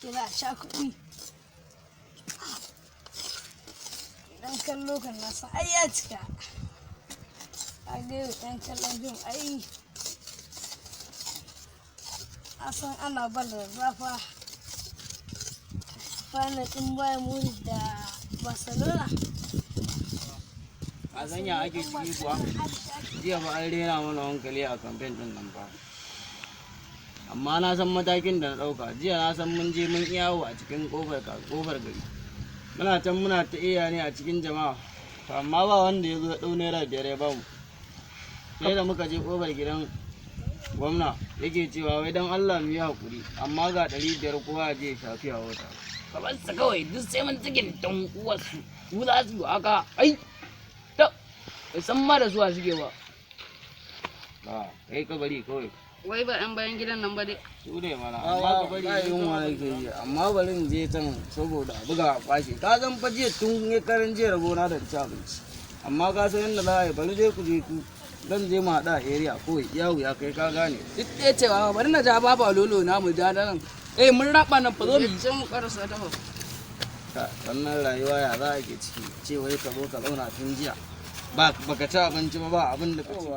ke za a sha kuɗi. Ɗan kallo kan nasa ai ya cika. A dai ɗan kallon fim ai. A san ana bada zafa. Final ɗin Bayern Munich da Barcelona. A sanya ake ciki kuwa jiya ba an rena mana hankali a kamfen ɗin nan ba, amma na san matakin da na ɗauka. Jiya na san mun je mun yawo a cikin ƙofar gari, muna can muna ta iya ne a cikin jama'a, amma ba wanda ya zo ya ɗau naira 5 ya bamu. Sai da muka je ƙofar gidan gwamna yake cewa wai don Allah mu yi haƙuri, amma ga 500 kowa ya je ya shafi a wata. Kamar sa kawai duk sai mun cikin dan uwarsu su za su yi haka. Ai san ma da zuwa suke ba. Kai ka bari kawai. Wai ba ɗan bayan gidan nan ba dai. Su ne mana, amma ka bari yin wani ke yi, amma bari in je can saboda buga a kwashe. Ka zan fa jiya tun karan jiya gona da ci abinci. Amma ka san yadda za a yi, bari je ku je ku. Zan je mu haɗa a area kawai yawu ya kai ka gane. Duk ɗaya cewa bari na ja baba lolo na mu ja nan. Mun raba nan fa zo mu je mu karasa ta fa. Wannan rayuwa ya za a ke ciki, ce wai ka zo ka zauna tun jiya. Baka ci abinci ba abin da ka ci.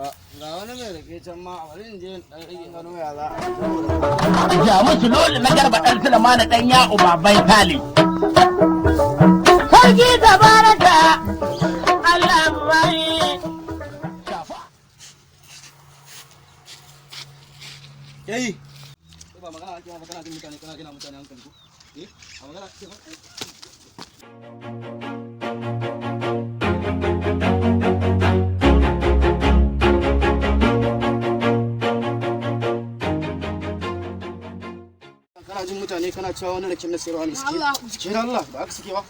Ga wani mai rake can ma a bari in je in ɗan rage gano ya za a ja musu loli na garba ɗan sulama na ɗan ya'u babai tali. Sarki tabaraka Allah bai. Yayi. Ba magana ake ba, kana jin mutane kana gina mutane hankali ko? A magana ake ba. Kana jin mutane kana cewa wani rakin na sayarwa ne suke. Cikin Allah ba aka suke ba.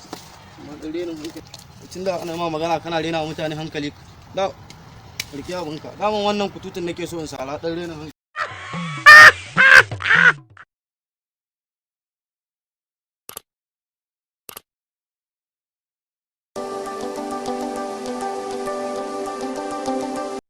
Amma dan renin hankali. Tun da ana ma magana kana rena wa mutane hankali. Da rike abinka. Daman wannan kututun nake so in sala dan renin hankali.